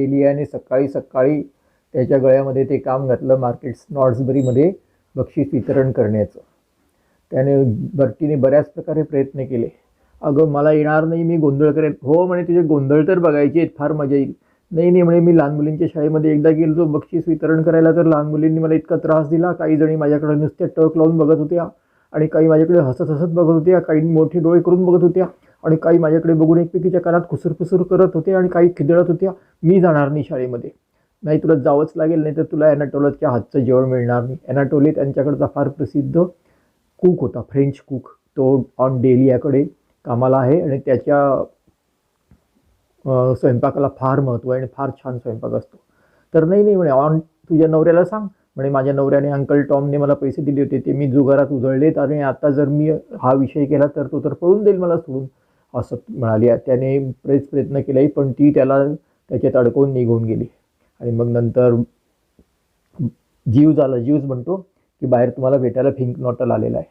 डेलियाने सकाळी सकाळी त्याच्या गळ्यामध्ये ते काम घातलं मार्केट्स नॉर्सबरीमध्ये बक्षीस वितरण करण्याचं. त्याने बर्टीने बऱ्याच प्रकारे प्रयत्न केले. अगं मला येणार नाही, मी गोंधळ करेन. हो म्हणे, तुझे गोंधळ तर बघायचे आहेत, फार मजा येईल. नाही नाही म्हणे, मी लहान मुलींच्या शाळेमध्ये एकदा गेलो बक्षीस वितरण करायला, तर लहान मुलींनी मला इतका त्रास दिला. काही जणी माझ्याकडे नुसत्या टक लावून बघत होत्या आणि काही माझ्याकडे हसत हसत बघत होत्या, काही मोठे डोळे करून बघत होत्या आणि काही माझ्याकडे बघून एकमेकीच्या कानात खुसूर करत होते आणि काही खिदळत होत्या. मी जाणार नाही शाळेमध्ये. नाही, तुला जावंच लागेल, नाही तर तुला ॲनाटोलीच्या हातचं जेवण मिळणार नाही. ॲनाटोली त्यांच्याकडचा फार प्रसिद्ध कुक होता, फ्रेंच कुक. तो ऑन डेलियाकडे कामाला आहे आणि त्याच्या स्वयंपाकाला फार महत्त्व आहे आणि फार छान स्वयंपाक असतो. तर नाही नाही म्हणे, ऑन तुझ्या नवऱ्याला सांग म्हणे, माझ्या नवऱ्याने अंकल टॉमने मला पैसे दिले होते, ते मी जुगारात उधळलेत आणि आता जर मी हा विषय केला तर तो तर पळून देईल मला सोडून, असं म्हणाली. त्याने प्रयत्न केलाही, पण ती त्याला त्याच्यात अडकवून निघून गेली. आणि मग नंतर जीव्स म्हणतो की बाहेर तुम्हाला भेटायला फिंक नॉटल आलेला आहे.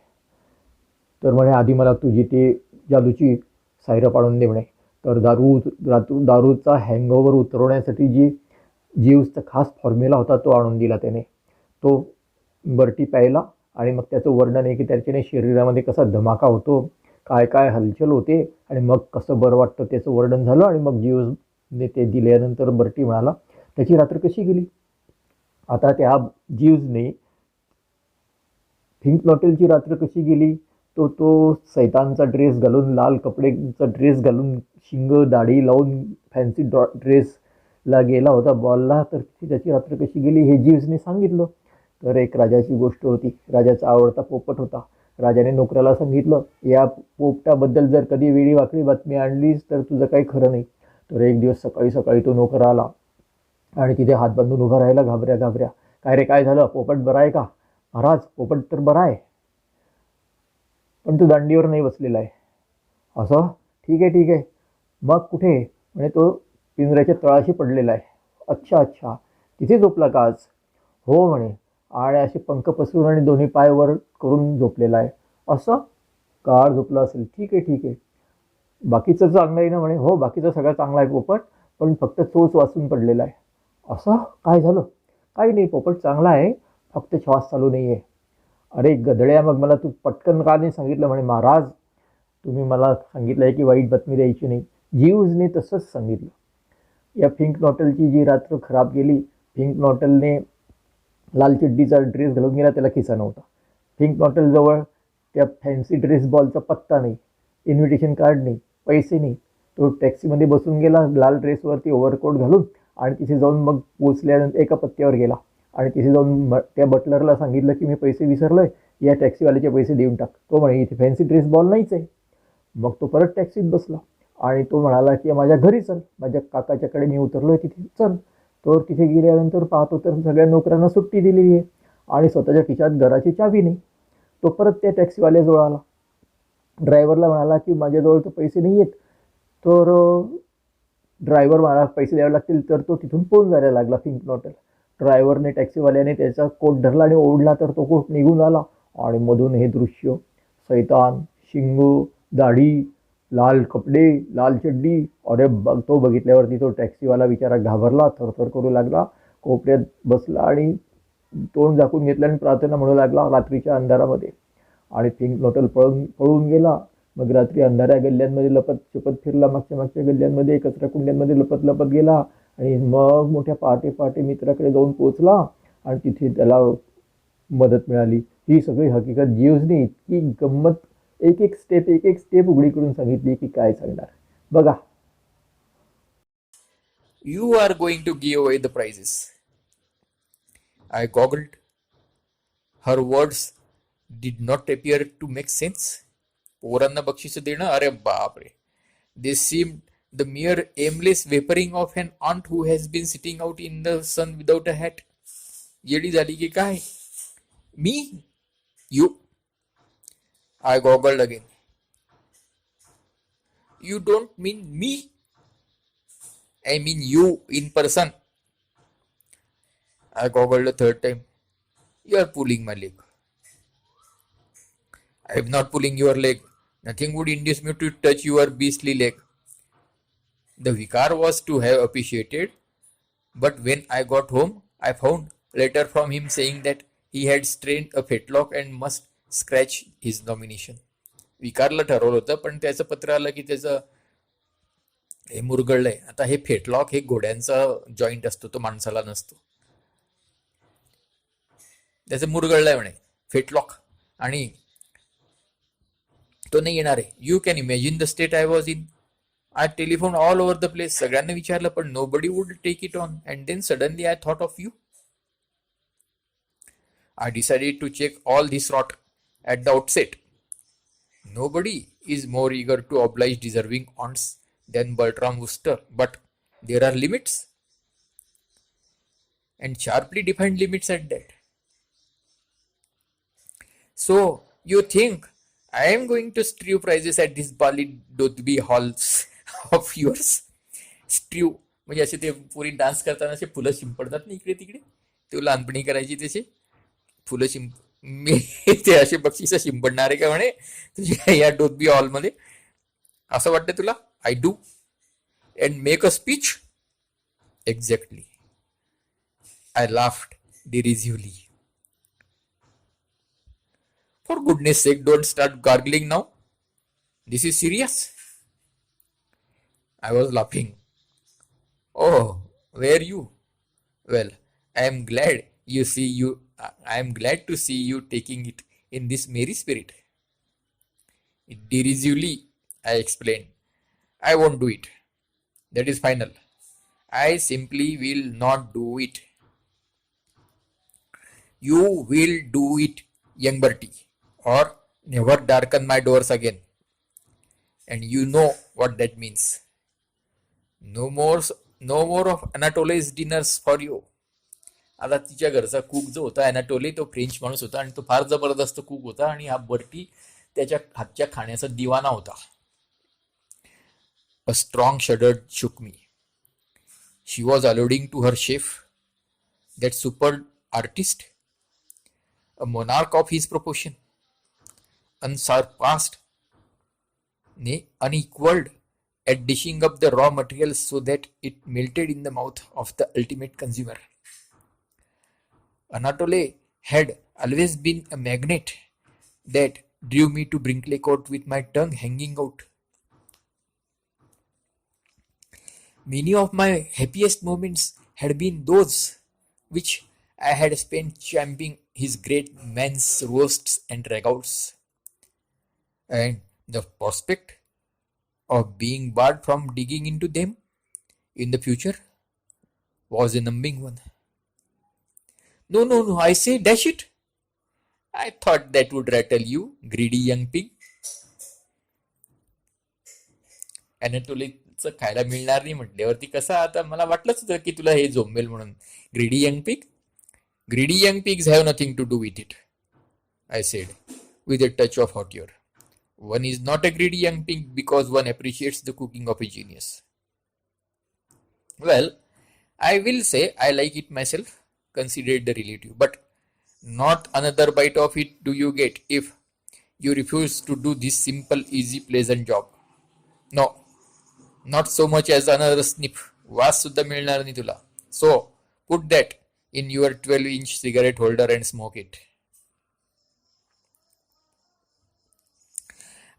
तर म्हणे, आधी मला तुझी ते जादूची सायरप आणून दे म्हणे. तर दारूचा हँगओव्हर उतरवण्यासाठी जी जीव्सचा खास फॉर्म्युला होता तो आणून दिला त्याने. तो बर्टी प्यायला आणि मग त्याचं वर्णन आहे की त्याच्याने शरीरामध्ये कसा धमाका होतो, काय काय हलचल होते आणि मग कसं बरं वाटतं त्याचं वर्णन झालं. आणि मग जीव्सने ते दिल्यानंतर बर्टी म्हणाला त्याची रात्र कशी गेली. आता त्या जीव्सने फिंक नॉटेलची रात्र कशी गेली, तो सैतानचा ड्रेस घालून, लाल कपडेचा ड्रेस घालून, शिंग दाढी लावून फॅन्सी ड्रेसला गेला होता बॉलला. तर त्याची रात्र कशी गेली हे जीव्सने सांगितलं. तर एक राजाची गोष्ट होती. राजाचा आवडता पोपट होता. राजाने नोकराला सांगितलं, या पोपटाबद्दल जर कधी वेळी वाकडी बातमी आणलीस तर तुझं काही खरं नाही. तर एक दिवस सकाळी सकाळी तो नोकर आला आणि तिथे हात बांधून उभा राहिला घाबऱ्या. काय रे, काय झालं, पोपट बरा आहे का. महाराज, पोपट तर बरा आहे, पण तो दांडीवर नाही बसलेला आहे. असं, ठीक आहे. मग कुठे. म्हणे, तो पिंजऱ्याच्या तळाशी पडलेला आहे. अच्छा, तिथे झोपला का आज. हो म्हणे, आणि असे पंख पसरून आणि दोन्ही पाय वर करून झोपलेला आहे. असं, गाढ झोपला असेल. ठीक आहे. बाकीचं चांगलं आहे ना. म्हणे, हो बाकीचं सगळं चांगलं आहे पोपट, पण फक्त चोच वाचून पडलेला आहे. असं, काय झालं. काही नाही, पोपट चांगला आहे, फक्त श्वास चालू नाही आहे. अरे गधड्या, मग मला तू पटकन का नाही सांगितलं. म्हणे, महाराज तुम्ही मला सांगितलं आहे की वाईट बातमी द्यायची नाही. जीव्सने तसंच सांगितलं. या फिंक नॉटलची जी रात्र खराब गेली, फिंक नॉटलने लाल चड्डीचा ड्रेस घालून गेला, त्याला खिसा नव्हता. फिंक नॉटलजवळ त्या फॅन्सी ड्रेस बॉलचा पत्ता नाही, इन्व्हिटेशन कार्ड नाही, पैसे नाही. तो टॅक्सीमध्ये बसून गेला लाल ड्रेसवरती ओव्हरकोट घालून आणि तिथे जाऊन मग पोचल्यानंतर एका पत्त्यावर गेला आणि तिथे जाऊन त्या बटलरला सांगितलं की मी पैसे विसरलोय, या टॅक्सीवाल्याचे पैसे देऊन टाक. तो म्हणे, इथे फॅन्सी ड्रेस बॉल नाहीच आहे. मग तो परत टॅक्सीत बसला आणि तो म्हणाला की माझ्या घरी चल, माझ्या काकाच्याकडे मी उतरलोय तिथे चल. तो तिथे गेल्यानंतर पाहतो तर सगळ्या नोकरांना सुट्टी दिलेली आहे आणि स्वतःच्या खिशात घराची चावी नाही. तो परत त्या टॅक्सीवाल्याजवळ आला. ड्रायव्हरला म्हणाला की माझ्याजवळ तर पैसे नाही आहेत. तर ड्रायव्हर मला पैसे द्यावे लागतील. तर तो तिथून पळून जायला लागला फिंक नॉटल. ड्रायव्हरने टॅक्सीवाल्याने त्याचा कोट धरला आणि ओढला तर तो कोट निघून आला आणि मधून हे दृश्य, सैतान, शिंगू, दाढी, लाल कपडे, लाल चड्डी. अरे तो बघितल्यावरती तो टॅक्सीवाला बिचारा घाबरला, थरथर करू लागला, कोपऱ्यात बसला आणि तोंड झाकून घेतलं आणि प्रार्थना म्हणू लागला रात्रीच्या अंधारामध्ये. आणि फिंक नॉटल पळून गेला. मग रात्री अंधाऱ्या गल्ल्यांमध्ये लपत फिरला, मागच्या गल्ल्यांमध्ये, कचरा कुंड्यांमध्ये लपत गेला आणि मग मोठ्या पहाटे मित्राकडे जाऊन पोचला आणि तिथे त्याला मदत मिळाली. ही सगळी हकीकत जीव्सने इतकी गंमत एक एक स्टेप उघडी करून सांगितली की काय सांगणार. बघा. You are going to give away the prizes. I goggled. Her words did not appear to make sense. पोरांना बक्षीस देणं, अरे बापरे. They seemed the mere aimless vaporing of an aunt who has been sitting out in the sun without a hat. येडी झाली की काय. Me? You? I goggled again. You don't mean me? I mean you in person. I goggled a third time. You are pulling my leg. I am not pulling your leg. Nothing would induce me to touch your beastly leg. The vicar was to have appreciated But when I got home, I found letter from him saying that he had strained a fetlock and must scratch his nomination. विकारला ठरवलं होतं, पण त्याचं पत्र आलं की त्याचं हे मुरगळलंय. आता हे फेटलॉक हे घोड्यांचा joint असतो, तो माणसाला नसतो. त्याचं मुरगळलंय म्हणे फेटलॉक, आणि तो नाही येणार आहे. You can imagine the state I was in. I telephone all over the place, सगळ्यांना विचारलं, पण nobody would take it on. And then suddenly I thought of you. I decided to check all this rot at the outset. Nobody is more eager to oblige deserving aunts than Bertram Wooster, but there are limits, and sharply defined limits at that. So, you think I am going to strew prizes at this Bali Dodby halls of yours? Strew म्हणजे असे ते Puri dance करताना असे फुलं शिंपडतात ना इकडे तिकडे, ते लहानपणी करायची त्याचे फुलं मी ते असे बक्षीस शिंपडणारे का म्हणे तुझ्या या डोथबी हॉलमध्ये, असं वाटतं तुला? I do and make a speech. Exactly. I laughed derisively. For goodness sake, don't start gargling now. This is serious. I was laughing. Oh, were you? Well, I am glad to see you taking it in this merry spirit. Derisively, I explained. I won't do it. That is final. I simply will not do it. You will do it, young Bertie, or never darken my doors again. And you know what that means. No more of Anatole's dinners for you. आता तिच्या घरचा cook जो होता अॅनाटोली, तो French माणूस होता आणि तो फार जबरदस्त कुक होता, आणि हा बर्टी त्याच्या हातच्या खाण्याचा दिवाना होता. A strong shudder shook me. She was alluding to her chef, that superb artist, a monarch of his proportion, unsurpassed, nay, unequaled at dishing up the raw materials so that it melted in the mouth of the ultimate consumer. Anatole had always been a magnet that drew me to Brinkley Court with my tongue hanging out. Many of my happiest moments had been those which I had spent champing his great man's roasts and ragouts, and the prospect of being barred from digging into them in the future was a numbing one. No, I say, dash it. I thought that would rattle you, greedy young pig. अॅनाटोलीचं खायला मिळणार नाही म्हटल्यावरती कसं, आता मला वाटलंच होतं की तुला हे झोंबेल म्हणून. Greedy young pig. Greedy young pigs have nothing to do with it, I said, with a touch of hauteur. One is not a greedy young pig because one appreciates the cooking of a genius. Well, I will say I like it myself, considered the relative, but not another bite of it do you get if you refuse to do this simple, easy, pleasant job. No, not so much as another sniff. वास सुद्धा मिळणार नाही तुला. So, put that in your 12-inch cigarette holder and smoke it.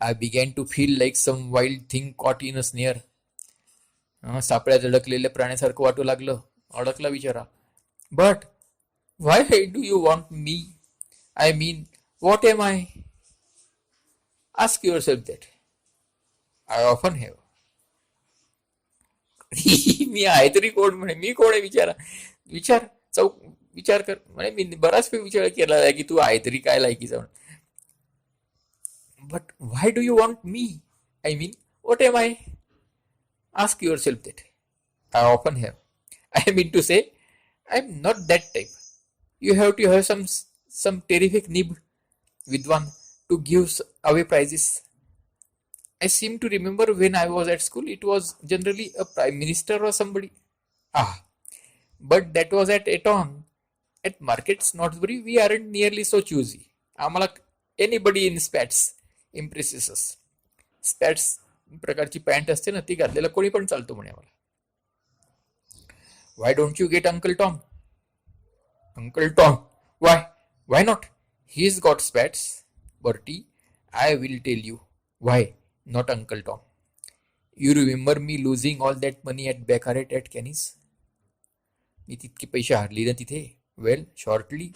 I began to feel like some wild thing caught in a snare. सापळ्यात अडकलेल्या प्राण्यासारखं वाटू लागलं. अडकला बिचारा. But why do you want me? I mean, what am I? Ask yourself that. I often have. मी आहे तरी कोण म्हणे, मी कोण आहे विचारा. विचार कर म्हणे. मी बराच वेळ विचार केला आहे की तू आहे तरी काय लायकीचा. But why do you want me? I mean, what am I? Ask yourself that. I often have. I mean to say, I am not that type. You have to have some terrific nib with one to give away prizes. I seem to remember when I was at school, it was generally a prime minister or somebody. But that was at Eton. At Market Snodsbury, we aren't nearly so choosy. आम्हाला anybody in spats impresses us. Spats प्रकारची pant असते ना, ती घातलेला कोणी पण चालतो म्हणे आम्हाला. Why don't you get Uncle Tom? Uncle Tom? Why? Why not? He's got spats. Bertie, I will tell you. Why not Uncle Tom? You remember me losing all that money at Baccarat at Kenny's? मी तितके पैसे हारले ना तिथे. Well, shortly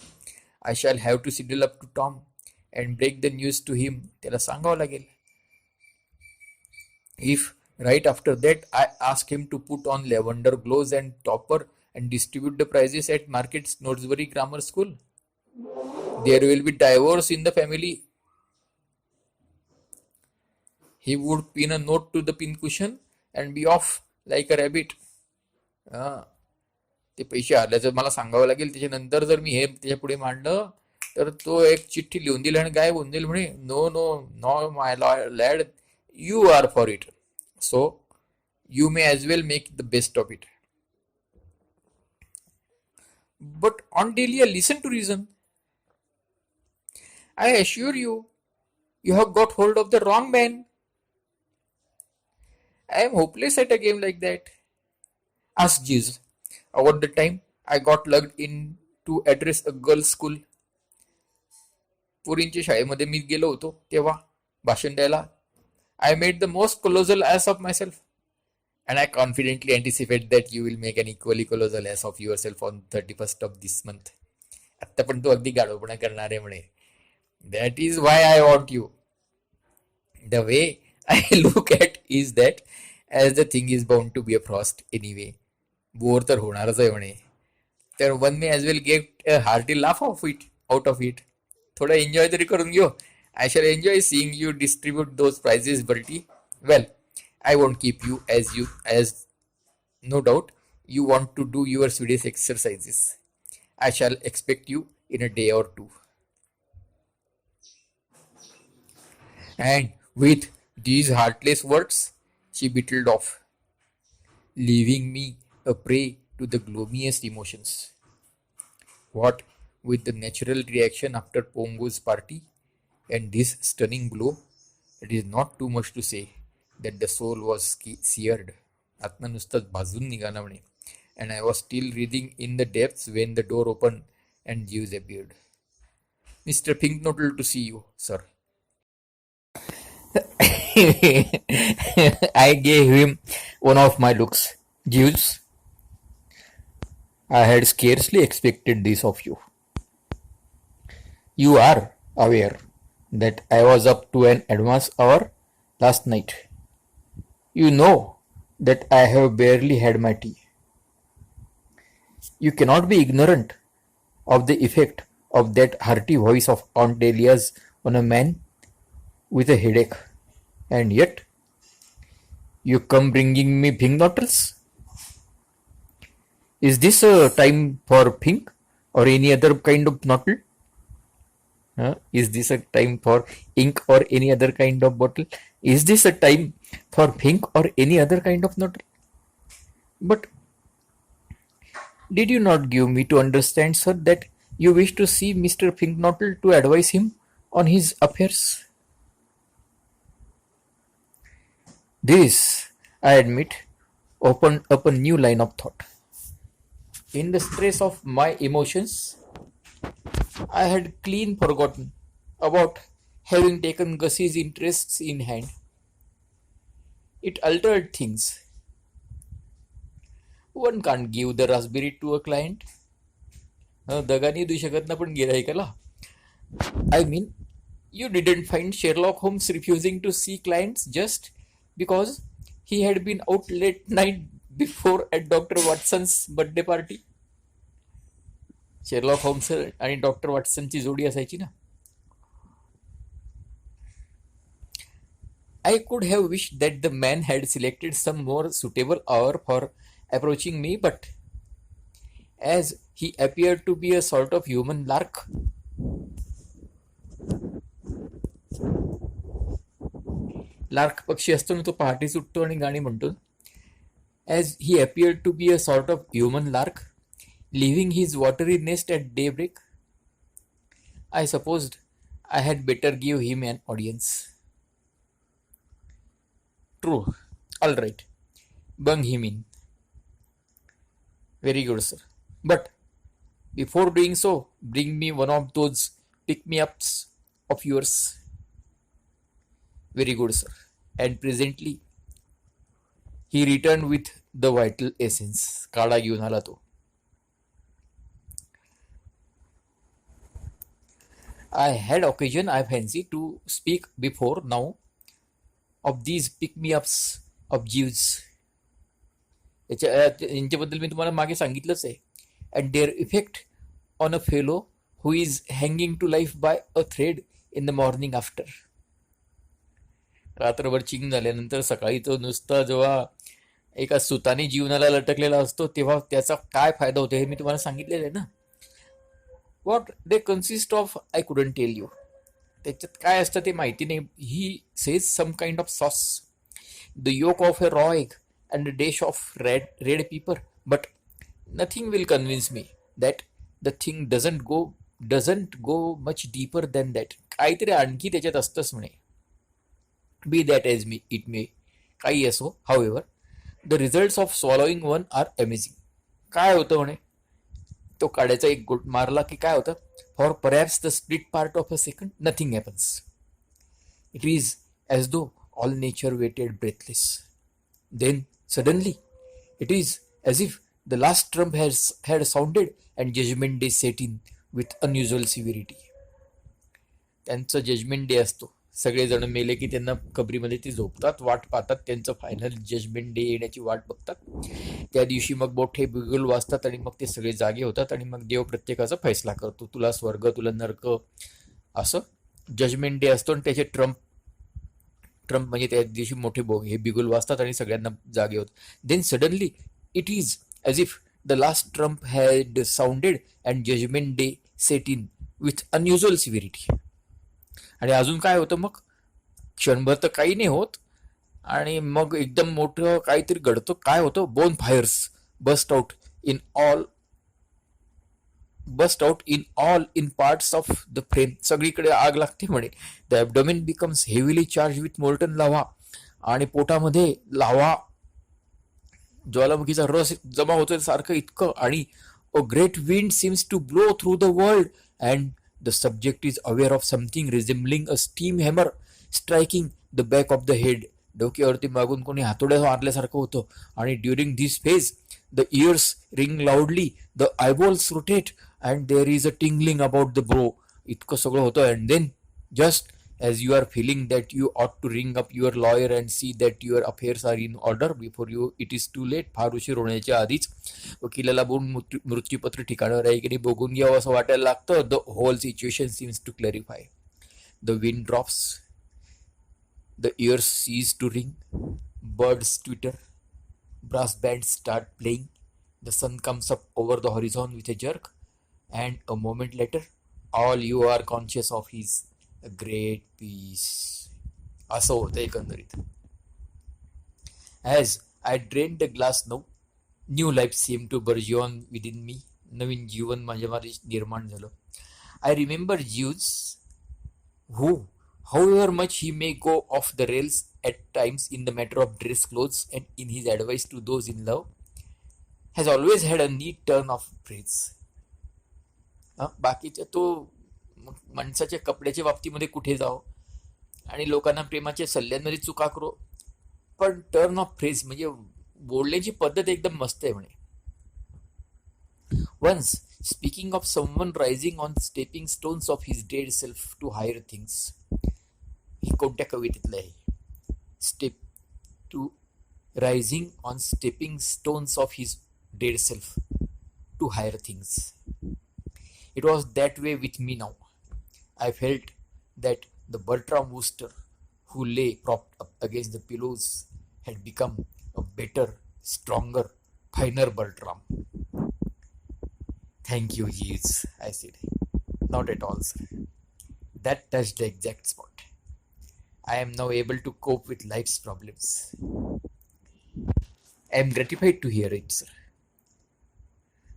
I shall have to sidle up to Tom and break the news to him. त्याला सांगावं लागेल. If right after that I ask him to put on lavender gloves and topper and distribute the prizes at Market Snoresbury Grammar School, there will be divorce in the family. He would pin a note to the pincushion and be off like a rabbit. ते पैसे आल्याचं मला सांगावं लागेल. त्याच्यानंतर जर मी हे त्याच्या पुढे मांडलं तर तो एक चिठ्ठी लिहून दिली आणि गायब होऊन जाईल म्हणे. No no no my lad, you are for it, so you may as well make the best of it. But Aunt Delia, listen to reason. I assure you, you have got hold of the wrong man. I am hopeless at a game like that. Ask Jeeves. About the time I got lugged in to address a girls' school. पुरींच्या शाळेमध्ये मी गेलो होतो तेव्हा भाषण द्यायला. I made the most colossal ass of myself. And I confidently anticipate that you will make an equally colossal ass of yourself on 31st of this month. आत्ता पण तू अगदी गाढवपणा करणार आहे म्हणे. That is why I want you. The way I look at is that as the thing is bound to be a frost anyway. Bore तर होणारच आहे म्हणे. तर one may as well get a hearty laugh out of it. थोडा enjoy तरी करून घेऊ. I shall enjoy seeing you distribute those prizes, Bertie. Well, I won't keep you as no doubt you want to do your Swedish exercises. I shall expect you in a day or two. And with these heartless words, she beetled off, leaving me a prey to the gloomiest emotions. What with the natural reaction after Pongo's party and this stunning blow, it is not too much to say that the soul was seared. आत्मा नुसताच भाजून निघाला म्हणे. And I was still breathing in the depths when the door opened and Jeeves appeared. Mr. Pinknottle to see you, sir. I gave him one of my looks. Jeeves, I had scarcely expected this of you. You are aware that I was up to an advanced hour last night. You know that I have barely had my tea. You cannot be ignorant of the effect of that hearty voice of Aunt Delia's on a man with a headache. And yet, you come bringing me pink bottles? Is this a time for pink or any other kind of bottle? Is this a time for ink or any other kind of bottle? Is this a time for pink or any other kind of bottle? But did you not give me to understand, sir, that you wish to see Mr. Pinknottle to advise him on his affairs? This, I admit, opened up a new line of thought. In the stress of my emotions, I had clean forgotten about having taken Gussie's interests in hand. It altered things. One can't give the raspberry to a client. दगानी देऊ शकत ना पण गिराईकाला. I mean, you didn't find Sherlock Holmes refusing to see clients just because he had been out late night before at Dr. Watson's birthday party. Sherlock Holmes आणि doctor वॉटसनची जोडी असायची ना. I could have wished that the man had selected some more suitable hour for approaching me, but as he appeared to be a sort of human lark, lark पक्षी असतो ना, तो पहाटे सुटतो आणि गाणी म्हणतो. As he appeared to be a sort of human lark, leaving his watery nest at daybreak, I supposed I had better give him an audience. True. All right. Bung him in. Very good, sir. But before doing so, bring me one of those pick-me-ups of yours. Very good, sir. And presently he returned with the vital essence. काढा घेऊन आला तो. I had occasion, I fancy, to speak before now of these pick-me-ups of Jews. यांच्याबद्दल मी तुम्हाला मागे सांगितलंच आहे. And their effect on a fellow who is hanging to life by a thread in the morning after. रात्रभर चिंग झाल्यानंतर सकाळी तो नुसता जेव्हा एका सुताने जीवनाला लटकलेला असतो तेव्हा त्याचा काय फायदा होतो हे मी तुम्हाला सांगितलेलं आहे ना. What they consist of I couldn't tell you. त्याच्यात काय असतं ते माहिती नाही. He says some kind of sauce, the yolk of a raw egg and a dish of red pepper, but nothing will convince me that the thing doesn't go much deeper than that. काहीतरी आणखी त्याच्यात असतंच म्हणे. Be that as me it may, काही असो. However the results of swallowing one are amazing. काय होतं म्हणे, तो काड्याचा एक गुट मारला की काय होतं, for perhaps the split part of a second nothing happens. It is as though all nature waited breathless. Then suddenly it is as if the last trump had sounded and judgement day set in with unusual severity. त्यांचं judgement day असतो. सगळेजण मेले की त्यांना कबरीमध्ये ते झोपतात, वाट पाहतात, त्यांचं फायनल जजमेंट डे येण्याची वाट बघतात. त्या दिवशी मग मोठे बिगुल वाजतात आणि मग ते सगळे जागे होतात आणि मग देव प्रत्येकाचा फैसला करतो. तुला स्वर्ग, तुला नरक, असं जजमेंट डे असतो. आणि त्याचे ट्रम्प म्हणजे त्या दिवशी मोठे हे बिगुल वाजतात आणि सगळ्यांना जागे होतात. Then suddenly it is as if the last trump had sounded and judgement day set in with unusual severity. आणि अजून काय होतं मग, क्षणभर तर काही नाही होत आणि मग एकदम मोठं काहीतरी घडतं. काय होतं, bonfires burst out in all in parts of the frame. सगळीकडे आग लागते म्हणे. The abdomen becomes heavily charge with molten lava. आणि पोटामध्ये लावा, ज्वालामुखीचा रस जमा होतोय सारखं इतकं. आणि a great wind seems to blow through the world and the subject is aware of something resembling a steam hammer striking the back of the head. डोक्यावरती मागून कोणी हातोड्या मारल्यासारखं होतं. आणि during this phase the ears ring loudly, the eyeballs rotate and there is a tingling about the brow. इतकं सगळं होतं. And then just as you are feeling that you ought to ring up your lawyer and see that your affairs are in order before you it is too late. फार उशीर होण्याच्या आधीच वकिलाला बोलून मृत्यूपत्र ठिकाणावर आहे की नाही बघून घ्यावं असं वाटायला लागतं. The whole situation seems to clarify. The wind drops, the ears cease to ring, birds twitter, brass bands start playing, the sun comes up over the horizon with a jerk, and a moment later all you are conscious of is a great peace. असं होतं एकंदरीत. As I drained the glass now, new life seemed to burgeon within me. नवीन जीवन माझ्यामध्ये निर्माण झालं. I remember Jews who, however much he may go off the rails at times in the matter of dress clothes and in his advice to those in love, has always had a neat turn of phrase. बाकीच्या तो माणसाच्या कपड्याच्या बाबतीमध्ये कुठे जाओ आणि लोकांना प्रेमाच्या सल्ल्यांमध्ये चुका करो, पण टर्न ऑफ फ्रेज म्हणजे बोलण्याची पद्धत एकदम मस्त आहे म्हणे. Once speaking of someone rising on stepping stones of his dead self to higher things. ही कोणत्या कवितेतलं आहे? Step to rising on stepping stones of his dead self to higher things. It was that way with me now. I felt that the Bertram Wooster who lay propped up against the pillows had become a better, stronger, finer Bertram. Thank you, Jeeves, I said. Not at all, sir. That touched the exact spot. I am now able to cope with life's problems. I am gratified to hear it, sir.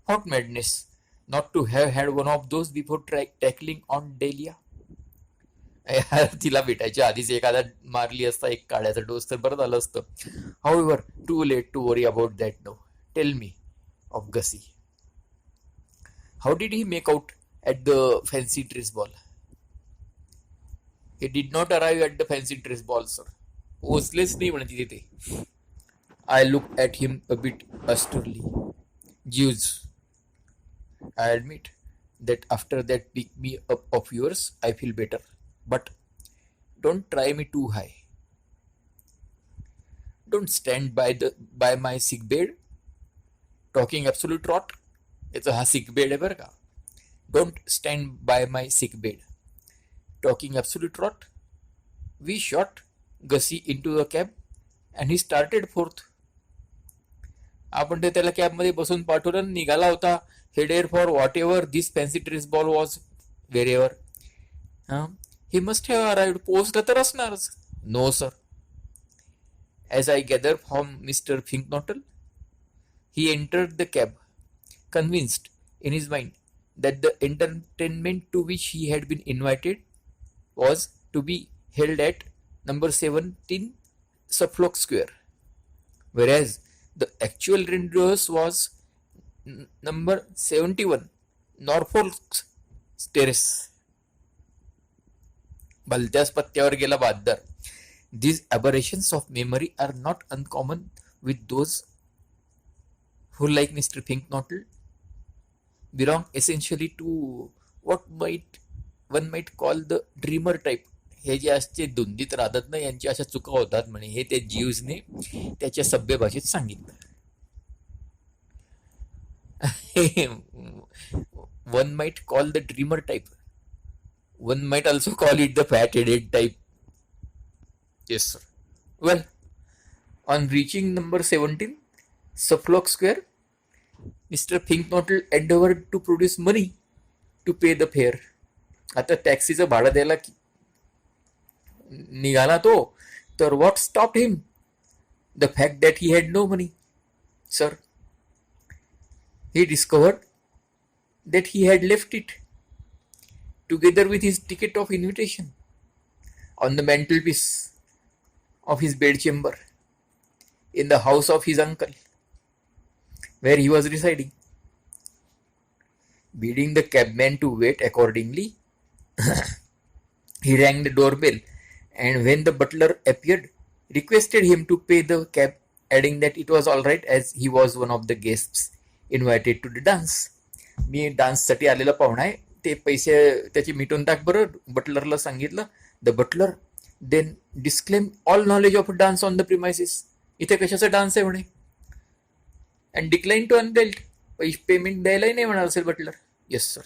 What madness not to have had one of those before tackling on Dahlia. तिला भेटायच्या आधीच एखादा मारली असता एक काड्याचा डोस तर बरं झालं असतं. However, too late to worry about that now. Tell me, of Gussie. How did he make out at the fancy dress ball? He did not arrive at the fancy dress ball, sir. पोचलेच नाही म्हणते तिथे. I looked at him a bit austerely. Jews, I admit that after that pick me up of yours, I feel better. But don't try me too high. Don't stand by my sick bed talking absolute rot. याचा हा sick bed आहे बरं का. Don't stand by my sick bed talking absolute rot. We shot Gussie into a cab and he started forth. आपण ते त्याला कॅबमध्ये बसून पाठवलं, निघाला होता headed for whatever this fancy dress ball was wherever. He must have arrived. पोहोचलं तर असणारच. No sir. As I gather from Mr. Finknottle, he entered the cab, convinced in his mind that the entertainment to which he had been invited was to be held at number 17 Suffolk Square, whereas the actual rendezvous was number 71 Norfolk Terrace. भलत्याच पत्त्यावर गेला बहादर. These aberrations of memory are not uncommon with those who, like Mr. Finknottle, belong essentially to what one might call the dreamer type. हे जे असते धुंदीत राहतात ना, यांची अशा चुका होतात म्हणे. हे त्या जीव्सने त्याच्या सभ्य भाषेत सांगितलं. One might call the dreamer type. One might also call it the fat-headed type. Yes, sir. Well, on reaching number 17, Suffolk Square, Mr. Finknottle endeavored to produce money to pay the fare. आता टॅक्सीचं भाडं द्यायला निघाला तो, तर what stopped him? The fact that he had no money, sir. He discovered that he had left it, together with his ticket of invitation, on the mantelpiece of his bedchamber in the house of his uncle, where he was residing. Bidding the cabman to wait accordingly, he rang the doorbell, and when the butler appeared, requested him to pay the cab, adding that it was all right as he was one of the guests invited to the dance. मी डान्ससाठी आलेला पाहुणा आहे, ते पैसे त्याची मिटून टाक बरं, बटलरला सांगितलं. The butler then disclaim all knowledge of dance on the premises. इथे कशाचा डान्स आहे म्हणे. And decline to unbelt. Payment द्यायलाही नाही म्हणाल असेल butler. Yes sir.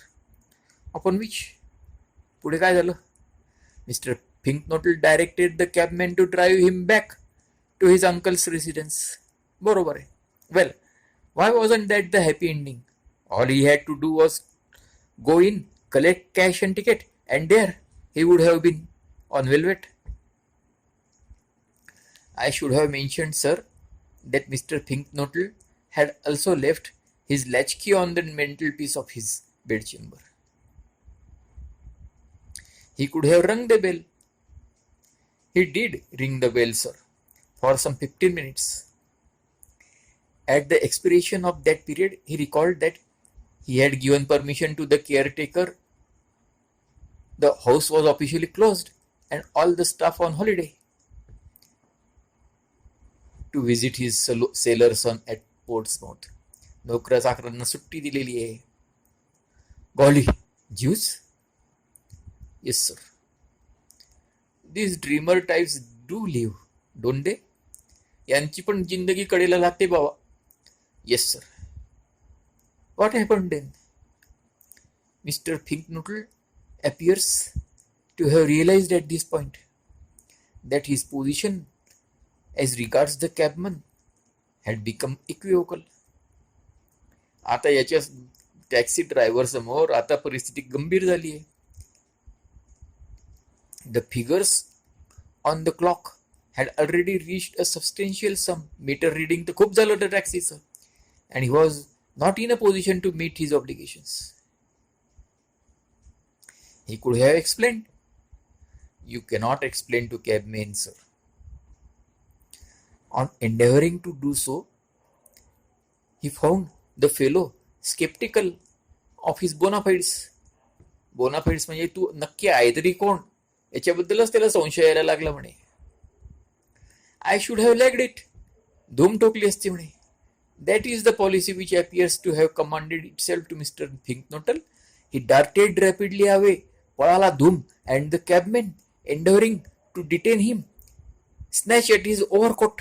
Upon which पुढे काय झालं. Mister Finknottle directed the cabman to drive him back to his uncle's residence. बरोबर आहे. Well, why wasn't that the happy ending? All he had to do was go in, collect cash and ticket, and there he would have been on velvet. I should have mentioned, sir, that Mr. Finknottle had also left his latchkey on the mantelpiece of his bedchamber. He could have rung the bell. He did ring the bell, sir, for some 15 minutes. At the expiration of that period, he recalled that he had given permission to the caretaker. The house was officially closed and all the staff on holiday, to visit his sailor son at Portsmouth. नोकऱ्या चाकरांना सुट्टी दिलेली आहे. Golly, Jews? Yes, sir. These dreamer types do live, don't they? यांची पण जिंदगी कडेला लागते बाबा. Yes, sir. What happened then? Mr. Finknottle appears to have realized at this point that his position as regards the cabman had become equivocal. आता याच्या taxi driver समोर आता परिस्थिती गंभीर झाली आहे. The figures on the clock had already reached a substantial sum. Meter reading तर खूप झालं होतं टॅक्सीचं, and he was not in a position to meet his obligations. He could have explained. You cannot explain to cabmen, sir. On endeavoring to do so, he found the fellow sceptical of his bonafides. Bonafides म्हणजे तू नक्की आहे तरी कोण, याच्याबद्दलच त्याला संशय यायला लागला म्हणे. I should have legged it. धूम ठोकली असती म्हणे. That is the policy which appears to have commanded itself to mister Finknottle. He darted rapidly away. पळाला धूम. And the cabman endeavouring to detain him snatched at his overcoat.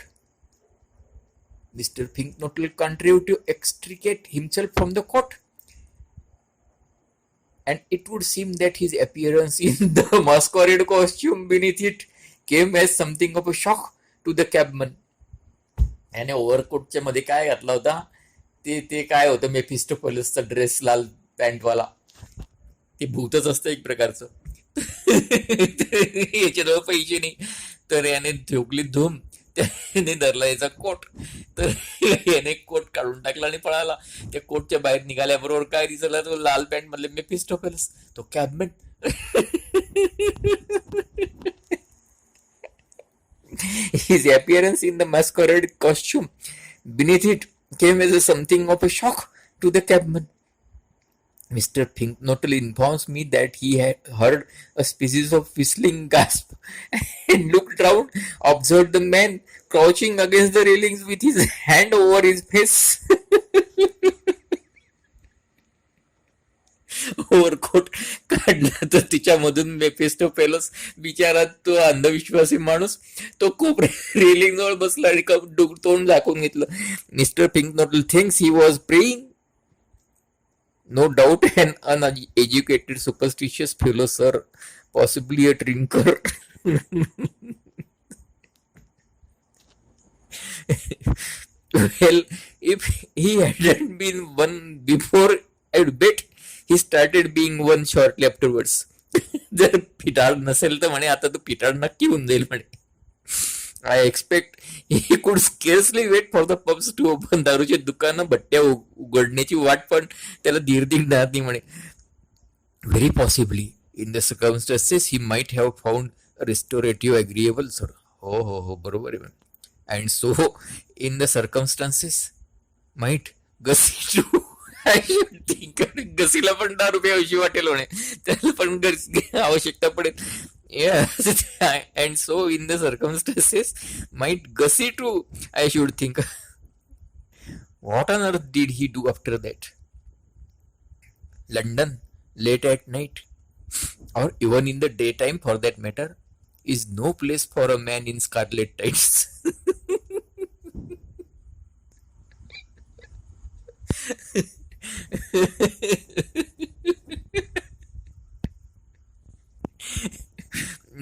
Mr. Thinknottle contrived to extricate himself from the coat, and it would seem that his appearance in the masquerade costume beneath it came as something of a shock to the cabman. याने ओव्हरकोटच्या मध्ये काय घातला होता, ते काय होतं, मेफिस्टोफेलसचा dress, लाल पॅन्टवाला. ते भूतच असतं एक प्रकारचं. याच्याजवळ पैसे नाही, तर याने ठोकली धूम. त्याने धरला याचा कोट, तर याने कोट काढून टाकला आणि पळाला. त्या कोटच्या बाहेर निघाल्याबरोबर काय दिसला, तो लाल पॅन्ट मधले मेफिस्टोफेलस, तो कॅबमॅन. His appearance in the masquerade costume beneath it came as something of a shock to the cabman. Mr. Thinknottle informs me that he had heard a species of whistling gasp and looked round, observed the man crouching against the railings with his hand over his face. Overcoat काढला तर तिच्यामधून मेफिस्टोफेलस, बिचारा तो अंधविश्वासी माणूस, तो खूप railing जवळ बसला आणि तोंड झाकून घेतलं. Mister Finknottle thinks he was praying. No doubt an uneducated, superstitious fellow, sir. Possibly a drinker. Well, if he hadn't been one before, I'd bet he started being one shortly afterwards. जर पिटाळ नसेल तर म्हणे आता तो पिटाळ नक्की होऊन जाईल म्हणे. I expect he could scarcely wait for the pubs to open. दारूचे दुकानं, भट्ट्या उघडण्याची वाट पण त्याला धीर दिसणार नाही म्हणे. Very possibly, in the circumstances, he might have found a restorative agreeable, sir. हो, बरोबर आहे. And so, in the circumstances, might Gussie too. I should think. गसीला पण दारू प्यायची वाटेल म्हणे, त्याला पण आवश्यकता पडेल. Yes, and so in the circumstances, might Gussie too, I should think. What on earth did he do after that? London, late at night, or even in the daytime for that matter, is no place for a man in scarlet tights.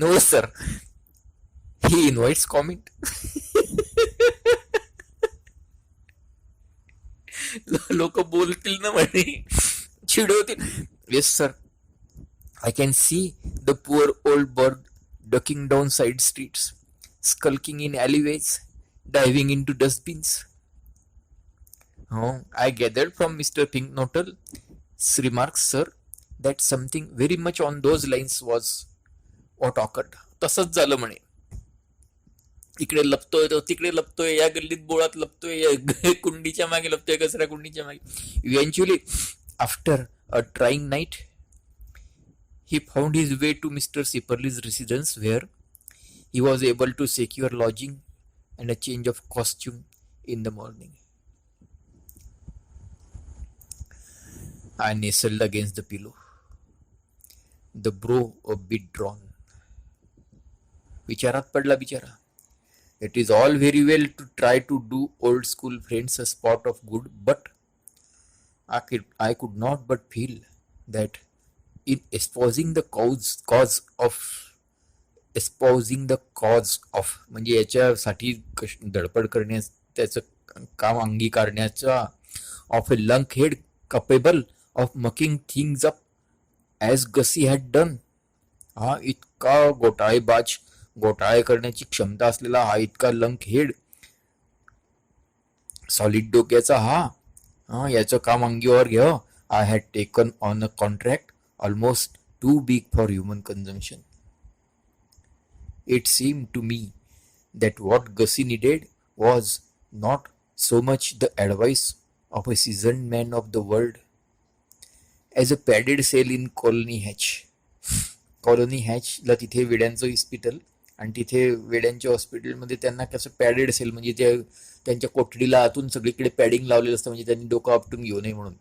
No, sir. He invites comment. लोक बोलतील ना म्हणे, चिडवतील. Yes, sir. I can see the poor old bird ducking down side streets, skulking in alleyways, diving into dustbins. I gathered from Mr. Thinknottle's remarks, sir, that something very much on those lines was what occurred. तसंच झालं म्हणे. इकडे लपतोय तो तिकडे लपतोय, या गल्लीत बोळात लपतोय, या कुंडीच्या मागे लपतोय, कचरा कुंडीच्या मागे. Eventually, after a trying night, he found his way to Mr. Sipperley's residence, where he was able to secure lodging and a change of costume in the morning. I nestled against the pillow, the brow a bit drawn. विचारात पडला बिचारा. It is all very well to try to do old school friends a spot of good, but I could not but feel that in espousing the cause of म्हणजे याच्यासाठी धडपड करण्यास, त्याचं काम अंगीकारण्याचा, of a lunkhead capable of mucking things up as Gussie had done. हा इतका घोटाळे करण्याची क्षमता असलेला, हा इतका लंकहेड, सॉलिड डोक्याचा हा याचं काम अंगीवर घ्या. I had taken on a contract almost too big for human consumption. It seemed to me that what Gussie needed was not so much the advice of a seasoned man of the world as a padded cell in Colony Hatch. Colony हॅचला तिथे वेड्यांचं hospital आणि तिथे वेड्यांच्या हॉस्पिटलमध्ये त्यांना कसं padded cell म्हणजे ते त्यांच्या कोठडीला आतून सगळीकडे पॅडिंग लावलेलं असतं म्हणजे त्यांनी डोकं आपटून घेऊ नये म्हणून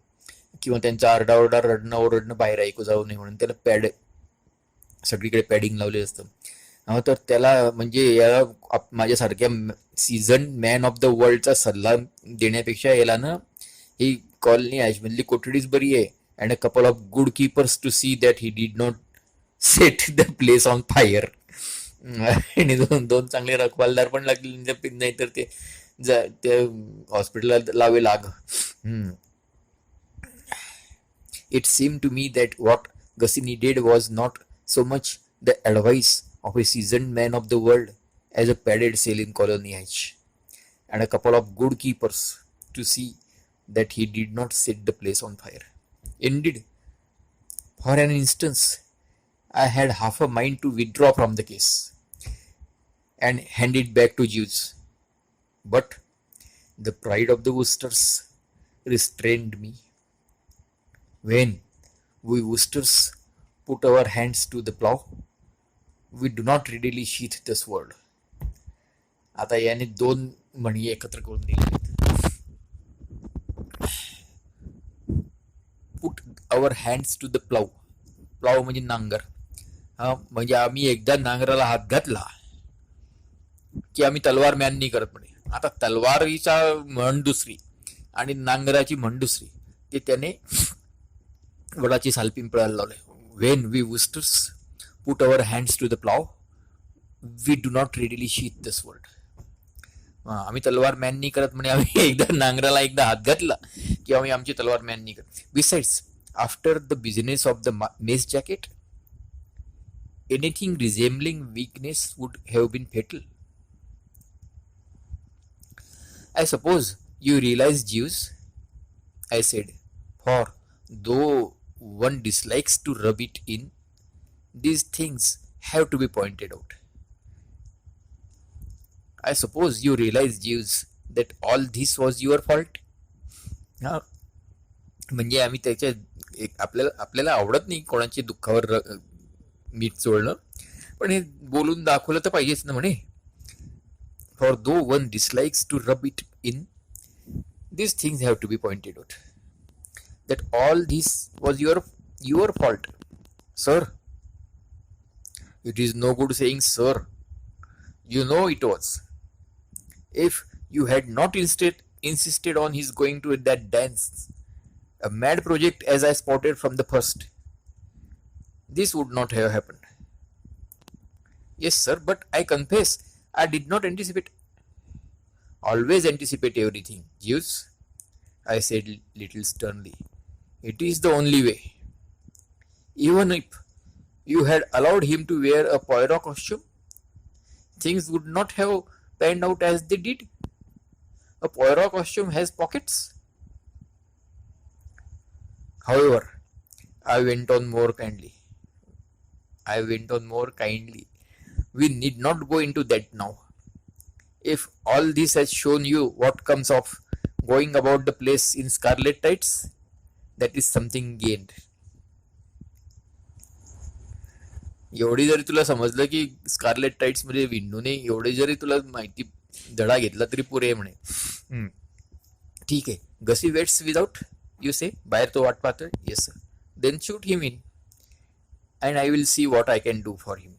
किंवा त्यांचा आरडाओरडा रडणं ओरडणं बाहेर ऐकू जाऊ नये म्हणून त्याला सगळीकडे पॅडिंग लावलेलं असतं. तर त्याला म्हणजे या माझ्यासारख्या सीझन मॅन ऑफ द वर्ल्डचा सल्ला देण्यापेक्षा याला ना ही कॉलनी हॅचमधली कोठडीच बरी आहे and a couple of good keepers to see that he did not set the place on fire. आणि दोन चांगले रखवालदार पण लागले नाहीतर ते हॉस्पिटलला लावेल आग. It seemed to me that what Gussie needed was not so much the advice of a seasoned man of the world as a padded cell in Colony Hatch and a couple of good keepers to see that he did not set the place on fire. Indeed, for an instant, I had half a mind to withdraw from the case and hand it back to Jeeves. But the pride of the Woosters restrained me. When we Woosters put our hands to the plow, we do not readily sheath the sword. आता याने दोन म्हणी एकत्र करून दिले. Put our hands to the plough. Plough म्हणजे नांगर. म्हणजे आम्ही एकदा नांगराला हात घातला की आम्ही तलवार मॅन नाही करत म्हणे. आता तलवारीचा म्हण दुसरी आणि नांगराची म्हण दुसरी ते त्याने वडाची साल पिंपळाला लावले. When we Worcesters put our hands to the plough we do not readily sheathe the sword. आम्ही तलवार मॅन नाही करत म्हणे. आम्ही एकदा नांगराला एकदा हात घातला की आम्ही आमची तलवार मॅन नाही करत. Besides after the business of the mess jacket anything resembling weakness would have been fatal. I suppose you realize, Jeeves, I said, for though one dislikes to rub it in, these things have to be pointed out. I suppose you realize, Jeeves, that all this was your fault. म्हणजे आम्ही त्याच्या आपल्याला आवडत नाही कोणाच्या दुःखावर मीठ चोळणं पण हे बोलून दाखवलं तर पाहिजेच ना म्हणे. For though one dislikes to rub it in these things have to be pointed out. That all this was your fault, sir. It is no good saying sir. You know it was. If you had not insisted on his going to that dance, a mad project as I spotted from the first, this would not have happened. Yes, sir, but I confess I did not anticipate. Always anticipate everything, Jeeves, I said little sternly. It is the only way. Even if you had allowed him to wear a Poirot costume, things would not have panned out as they did. A Poirot costume has pockets. However, I went on more kindly. We need not go into that now. If all this has shown you what comes of going about the place in scarlet tights, that is something gained. एवढी जरी तुला समजलं की Scarlett tights मध्ये विंडोने एवढे जरी तुला माहिती धडा घेतला तरी पुरे म्हणे. ठीक आहे. गसी वेट्स विदाउट यू से बाहेर तो वाट पाहतोय. Yes sir. Then shoot him in and I will see what I can do for him.